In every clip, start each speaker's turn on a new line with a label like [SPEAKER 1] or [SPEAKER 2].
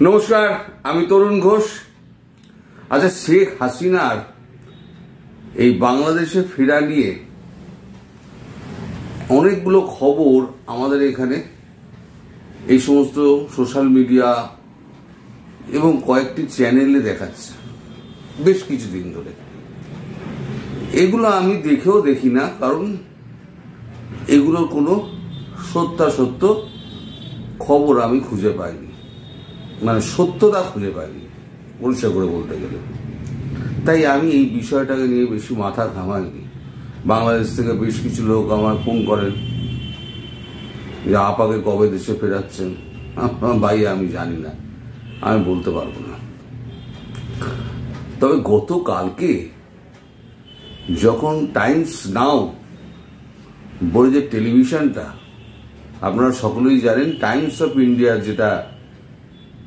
[SPEAKER 1] নমস্কার, আমি তরুণ ঘোষ। আচ্ছা, শেখ হাসিনার এই বাংলাদেশে ফেরা নিয়ে অনেকগুলো খবর আমাদের এখানে এই সমস্ত সোশ্যাল মিডিয়া এবং কয়েকটি চ্যানেলে দেখাচ্ছে বেশ কিছুদিন ধরে। এগুলো আমি দেখেও দেখি না, কারণ এগুলোর কোনো সত্যাসত্য খবর আমি খুঁজে পাইনি, মানে সত্যতা খুঁজে পাইনি পরিষ্কার করে বলতে গেলে। তাই আমি এই বিষয়টাকে নিয়ে বেশি মাথা ঘামাইনি। বাংলাদেশ থেকে বেশ কিছু লোক আমার ফোন করেন যে আপাকে কবে দেশে ফেরাচ্ছেন। ভাই, আমি জানি না, আমি বলতে পারবো না। তবে গতকালকে যখন টাইমস নাও বলে যে টেলিভিশনটা, আপনারা সকলেই জানেন টাইমস অফ ইন্ডিয়া যেটা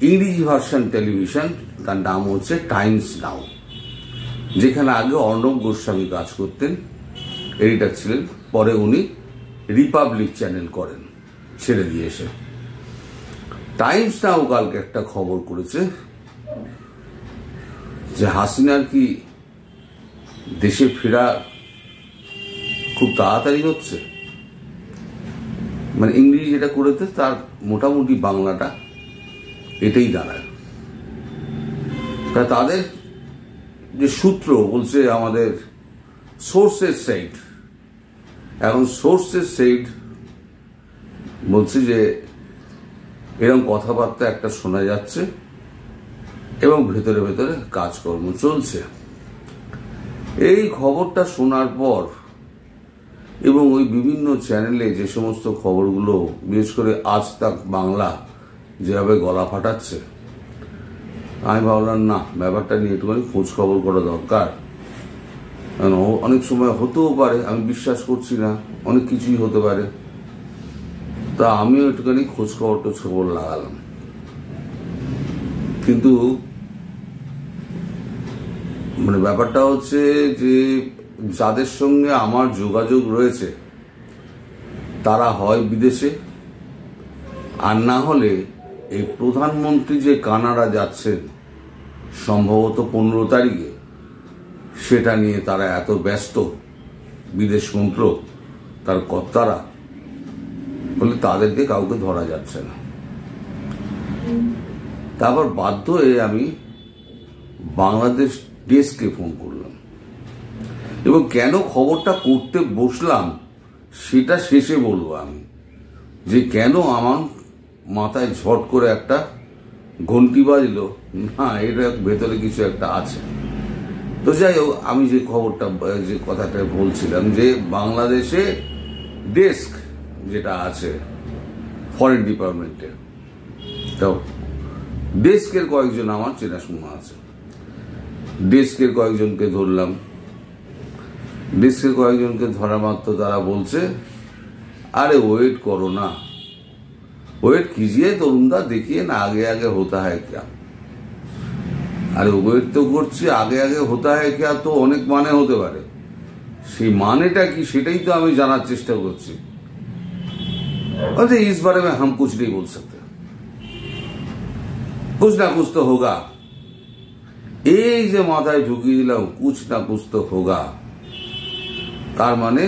[SPEAKER 1] ইংরেজি ভার্সন টেলিভিশন, তার নাম হচ্ছে টাইমস নাও, যেখানে আগে অর্ণব গোস্বামী কাজ করতেন, এডিটর ছিলেন। পরে উনি রিপাবলিক চ্যানেল করেন, ছেড়ে দিয়ে এসে। টাইমস নাও কালকে একটা খবর করেছে যে হাসিনার কি দেশে ফেরা খুব তাড়াতাড়ি হচ্ছে। মানে ইংরেজি যেটা করেছে তার মোটামুটি বাংলাটা এটাই দাঁড়ায়। তাদের যে সূত্র বলছে আমাদের সোর্সের সাইড, এখন সোর্সের সাইড বলছে যে এরকম কথাবার্তা একটা শোনা যাচ্ছে এবং ভেতরে ভেতরে কাজকর্ম চলছে। এই খবরটা শোনার পর এবং ওই বিভিন্ন চ্যানেলে যে সমস্ত খবরগুলো, বিশেষ করে আজ তাক বাংলা যেভাবে গলা ফাটাচ্ছে, আমি ভাবলাম না, ব্যাপারটা নিয়ে একটুখানি খোঁজ খবর করা দরকার। অনেক সময় হতেও পারে, আমি বিশ্বাস করছি না, অনেক কিছুই হতে পারে। তা আমিও একটুখানি খোঁজ খবর লাগালাম। কিন্তু মানে ব্যাপারটা হচ্ছে যে যাদের সঙ্গে আমার যোগাযোগ রয়েছে তারা হয় বিদেশে, আর না হলে এই প্রধানমন্ত্রী যে কানাডা যাচ্ছেন সম্ভবত 15 তারিখে, সেটা নিয়ে তারা এত ব্যস্ত, বিদেশ মন্ত্রক তার কর্তারা, বলে তাদেরকে কাউকে ধরা যাচ্ছে না। তারপর বাধ্য হয়ে আমি বাংলাদেশ ডেস্কে ফোন করলাম এবং কেন খবরটা করতে বসলাম সেটা শেষে বলবো আমি, যে কেন আমার মাথায় ঝট করে একটা ঘন্টি বাজলো, না এটা ভেতরে কিছু একটা আছে। তো যাই হোক, আমি যে খবরটা, যে কথাটা বলছিলাম, যে বাংলাদেশে ডেস্ক যেটা আছে ফরেন ডিপার্টমেন্টের, তো ডেস্কের কয়েকজন আমার চেনাশোনা আছে। ডেস্কের কয়েকজনকে ধরলাম। ডেস্কের কয়েকজনকে ধরা মাত্র তারা বলছে, আরে ওয়েট করো না, वेट कीजिए तो उमदा देखिए ना, आगे आगे होता है क्या। अरे वेट तो করছি, आगे आगे होता है क्या तो অনেক মানে হতে পারে, সেই মানেটা কি সেটাই তো আমি জানার চেষ্টা করছি। अरे इस बारे में हम कुछ नहीं बोल सकते, कुछ ना कुछ तो होगा। এই যে মাথায় ঢুকিয়ে দিলাম कुछ ना कुछ तो होगा, তার মানে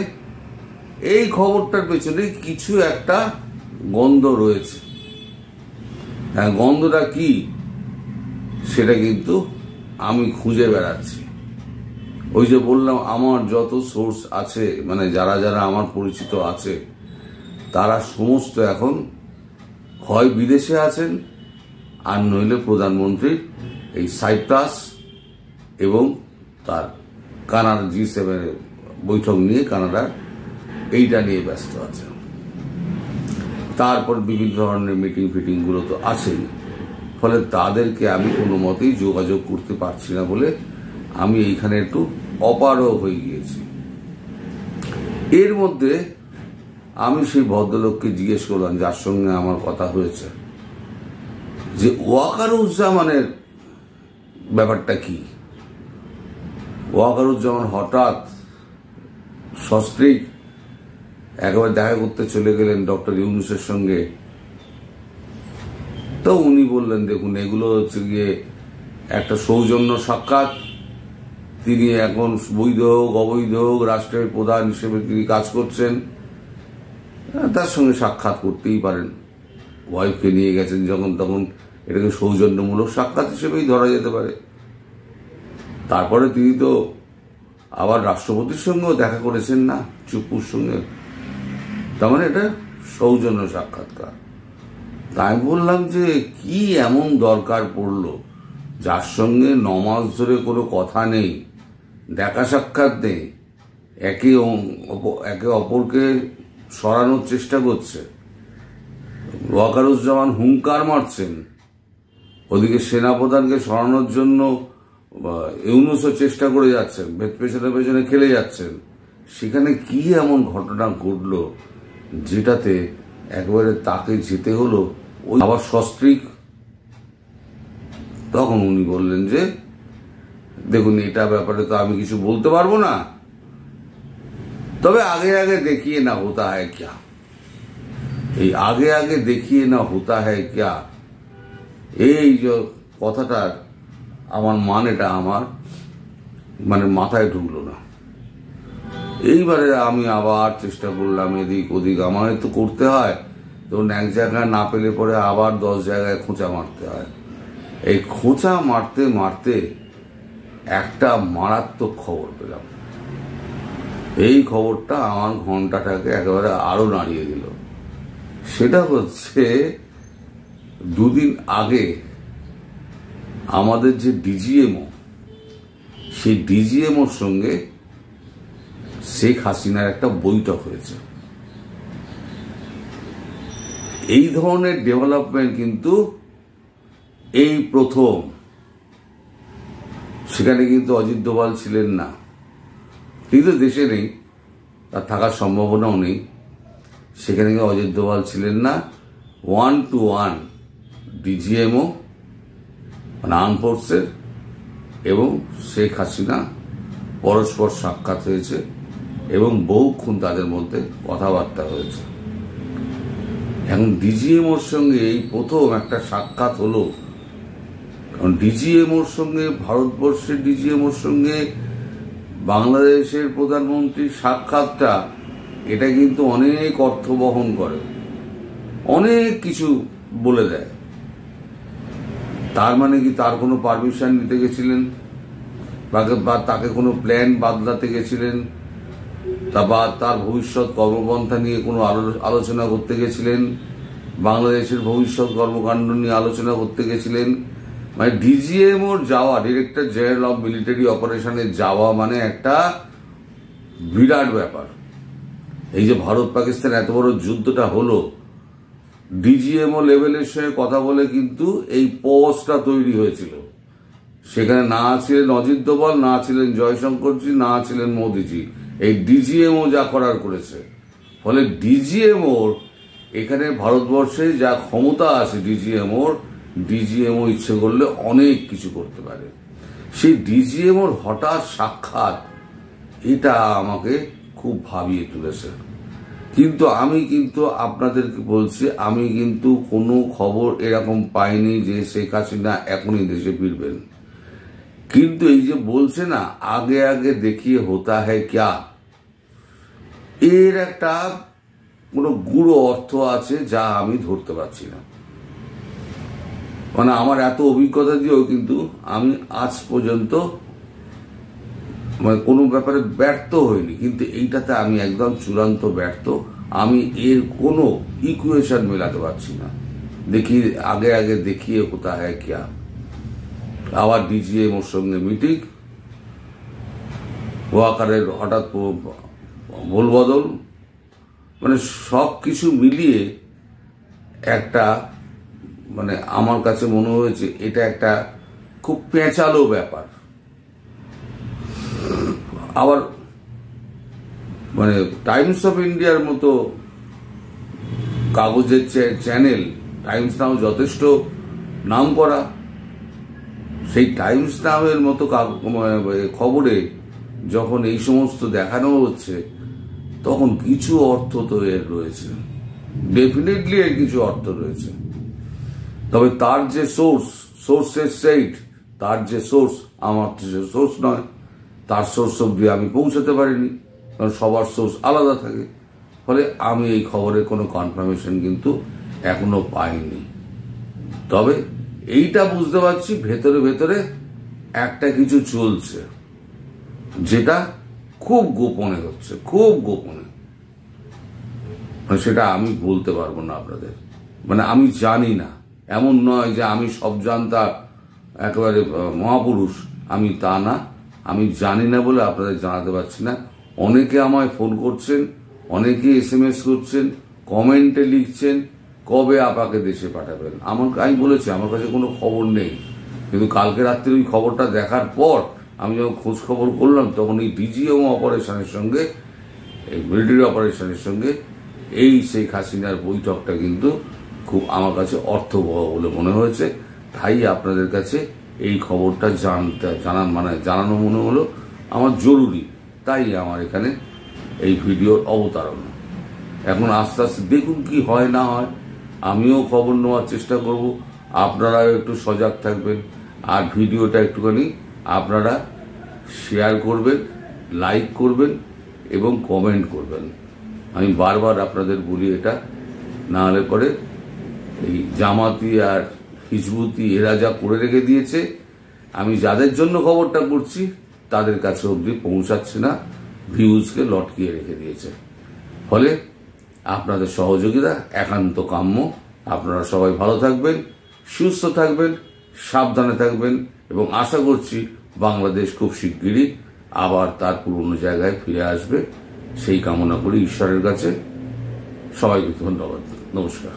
[SPEAKER 1] এই খবরটার পেছনে কিছু একটা গন্ধ রয়েছে। হ্যাঁ, গন্ধটা কি সেটা কিন্তু আমি খুঁজে বেড়াচ্ছি। ওই যে বললাম, আমার যত সোর্স আছে, মানে যারা যারা আমার পরিচিত আছে, তারা সমস্ত এখন হয় বিদেশে আছেন, আর নইলে প্রধানমন্ত্রীর এই সাইপ্রাস এবং তার কানাডা G7 বৈঠক নিয়ে, কানাডার এইটা নিয়ে ব্যস্ত আছে। তারপর বিভিন্ন ধরনের মিটিং ফিটিং গুলো তো আছেই। ফলে তাদেরকে আমি কোনো মতেই যোগাযোগ করতে পারছি না বলে আমি এইখানে একটু অপারগ হয়ে গিয়েছি। এর মধ্যে আমি সেই ভদ্রলোককে জিজ্ঞেস করলাম, যার সঙ্গে আমার কথা হয়েছে, যে ওয়াকারুজ্জামানের ব্যাপারটা কি। ওয়াকারুজ্জামান হঠাৎ সস্ত্রীক একবার দেখা করতে চলে গেলেন ডক্টর ইউনূসের সঙ্গে। তো উনি বললেন দেখুন এগুলো হচ্ছে গিয়ে একটা সৌজন্য সাক্ষাৎ, তিনি এখন বৈধ হোক অবৈধ হোক রাষ্ট্রের প্রধান হিসেবে তিনি কাজ করছেন, তার সঙ্গে সাক্ষাৎ করতেই পারেন, ওয়াইফকে নিয়ে গেছেন যখন তখন এটাকে সৌজন্যমূলক সাক্ষাৎ হিসেবেই ধরা যেতে পারে। তারপরে তিনি তো আবার রাষ্ট্রপতির সঙ্গেও দেখা করেছেন না, চুপুর সঙ্গে, তার মানে এটা সৌজন্য সাক্ষাৎকার। তাই বললাম যে কি এমন দরকার পড়লো যার সঙ্গে 9 মাস ধরে কোনো কথা নেই, দেখা সাক্ষাৎ নেই, একে অপরকে সরানোর চেষ্টা করছে, ওয়াকারুজ্জামান হুঙ্কার মারছেন, ওদিকে সেনাপ্রধানকে সরানোর জন্য ইউনূসও চেষ্টা করে যাচ্ছেন, পেছনে পেছনে খেলে যাচ্ছেন। সেখানে কি এমন ঘটনা ঘটলো যেটাতে একবারে তাকে যেতে হলো ওই আবার সস্ত্রীক? তখন উনি বললেন যে দেখুন এটা ব্যাপারে তো আমি কিছু বলতে পারবো না, তবে আগে আগে দেখিয়ে না হতা হ্যায় ক্যা। এই আগে আগে দেখিয়ে না হতা হ্যায় ক্যা, এই যে কথাটার আমার মানেটা আমার মাথায় ঢুকলো না। এইবারে আমি আবার চেষ্টা করলাম এদিক ওদিক, আমার তো করতে হয়, তখন এক জায়গায় না পেলে পরে আবার 10 জায়গায় খোঁচা মারতে হয়। এই খোঁচা মারতে মারতে একটা মারাত্মক খবর পেলাম। এই খবরটা আমার ঘন্টাটাকে একেবারে আরো নাড়িয়ে দিল। সেটা হচ্ছে 2 দিন আগে আমাদের যে ডিজিএমও, সেই ডিজিএমওর সঙ্গে শেখ হাসিনার একটা বৈঠক হয়েছে। এই ধরনের ডেভেলপমেন্ট কিন্তু এই প্রথম। সেখানে কিন্তু অজিত দোভাল ছিলেন না, তিনি তো দেশে নেই, তার থাকার সম্ভাবনাও নেই। সেখানে অজিত দোভাল ছিলেন না, 1-to-1 ডিজিএমও আর্ম ফোর্সের এবং শেখ হাসিনা পরস্পর সাক্ষাৎ হয়েছে এবং বহুক্ষণ তাদের মধ্যে কথাবার্তা হয়েছে। এখন ডিজিএমওর সঙ্গে এই প্রথম একটা সাক্ষাৎ হলো। কারণ ডিজিএমওর সঙ্গে, ভারতবর্ষের ডিজিএমওর সঙ্গে বাংলাদেশের প্রধানমন্ত্রীর সাক্ষাৎটা, এটা কিন্তু অনেক অর্থ বহন করে, অনেক কিছু বলে দেয়। তার মানে কি তার কোনো পারমিশন নিতে গেছিলেন, বা তাকে কোনো প্ল্যান বাদলাতে গেছিলেন, বা তার ভবিষ্যৎ কর্মপন্থা নিয়ে কোনো আলোচনা করতে গেছিলেন, বাংলাদেশের ভবিষ্যৎ কর্মকাণ্ড নিয়ে আলোচনা করতে গেছিলেন। মানে ডিজিএমওর যাওয়া, ডিরেক্টর জেনারেল অফ মিলিটারি অপারেশনে যাওয়া মানে একটা বিরাট ব্যাপার। এই যে ভারত পাকিস্তান এত বড় যুদ্ধটা হলো, ডিজিএমও লেভেলের সঙ্গে কথা বলে কিন্তু এই পোস্টটা তৈরি হয়েছিল। সেখানে না ছিলেন অজিত দোভাল, না ছিলেন জয়শঙ্করজি, না ছিলেন মোদিজি। এই ডিজিএমও যা করার করেছে। ফলে ডিজিএমওর এখানে ভারতবর্ষে যা ক্ষমতা আছে ডিজিএমও ইচ্ছে করলে অনেক কিছু করতে পারে। সেই ডিজিএমওর হঠাৎ সাক্ষাৎ, এটা আমাকে খুব ভাবিয়ে তুলেছে। কিন্তু আমি আপনাদেরকে বলছি, আমি কিন্তু কোনো খবর এরকম পাইনি যে শেখ হাসিনা এখনই দেশে ফিরবেন। কিন্তু এই যে বলছে না আগে আগে দেখিয়ে হতা হ্যায় ক্যা, এর একটা কোনো গূঢ় অর্থ আছে যা আমি ধরতে পারছি না। মানে আমার এত অভিজ্ঞতা দিয়েও কিন্তু আমি আজ পর্যন্ত কোনো ব্যাপারে ব্যর্থ হইনি, কিন্তু এইটাতে আমি একদম চূড়ান্ত ব্যর্থ। আমি এর কোনো ইকুয়েশন মেলাতে পারছি না। দেখি আগে আগে দেখিয়ে হতা হ্যায় ক্যা। আবার ডিজিএমওর সঙ্গে মিটিং, ওয়াকারের হঠাৎ ভুলবদল, মানে সব কিছু মিলিয়ে একটা আমার কাছে মনে হয়েছে এটা একটা খুব পেঁচালো ব্যাপার। আবার টাইমস অফ ইন্ডিয়ার মতো কাগজের চ্যানেল, টাইমস নাও যথেষ্ট নাম করা, সেই টাইমস নামের মতো খবরে যখন এই সমস্ত দেখানো হচ্ছে, তখন কিছু অর্থ তো এর রয়েছে, ডেফিনেটলি এর কিছু অর্থ রয়েছে। তবে তার যে সোর্সের সেইট, তার যে সোর্স, আমার তো সে সোর্স নয়, তার সোর্স অব্দি আমি পৌঁছাতে পারিনি, কারণ সবার সোর্স আলাদা থাকে। ফলে আমি এই খবরের কোনো কনফার্মেশন কিন্তু এখনো পাইনি। তবে এইটা বুঝতে পারছি ভেতরে ভেতরে একটা কিছু চলছে, যেটা খুব গোপনে হচ্ছে, খুব গোপনে। সেটা আমি বলতে পারবো না আপনাদের, আমি জানি না। এমন নয় যে আমি সব জানতা একেবারে মহাপুরুষ, আমি তা না। আমি জানি না বলে আপনাদের জানাতে পারছি না। অনেকে আমায় ফোন করছেন, অনেকে SMS করছেন, কমেন্টে লিখছেন কবে আপাকে দেশে পাঠাবেন। আমি বলেছি আমার কাছে কোনো খবর নেই, কিন্তু কালকে রাত্রে ওই খবরটা দেখার পর আমি যখন খোঁজ খবর করলাম, তখন এই DGM অপারেশনের সঙ্গে, এই মিলিটারি অপারেশনের সঙ্গে এই শেখ হাসিনার বৈঠকটা কিন্তু খুব আমার কাছে অর্থবহ বলে মনে হয়েছে। তাই আপনাদের কাছে এই খবরটা জানানো মনে হলো আমার জরুরি। তাই আমার এখানে এই ভিডিওর অবতারণা। এখন আস্তে আস্তে দেখুন কি হয় না হয়। আমিও খবর নেওয়ার চেষ্টা করব, আপনারাও একটু সজাগ থাকবেন। আর ভিডিওটা একটুখানি আপনারা শেয়ার করবেন, লাইক করবেন এবং কমেন্ট করবেন। আমি বারবার আপনাদের বলি এটা, না হলে পরে এই জামাতি আর হিজবুতি এরা যা করে রেখে দিয়েছে, আমি যাদের জন্য খবরটা করছি তাদের কাছে অবধি পৌঁছাচ্ছে না, ভিউজকে লটকিয়ে রেখে দিয়েছে। ফলে আপনাদের সহযোগিতা একান্ত কাম্য। আপনারা সবাই ভালো থাকবেন, সুস্থ থাকবেন, সাবধানে থাকবেন এবং আশা করছি বাংলাদেশ খুব শিগগিরই আবার তার পুরনো জায়গায় ফিরে আসবে। সেই কামনা করি ঈশ্বরের কাছে। সবাইকে ধন্যবাদ, নমস্কার।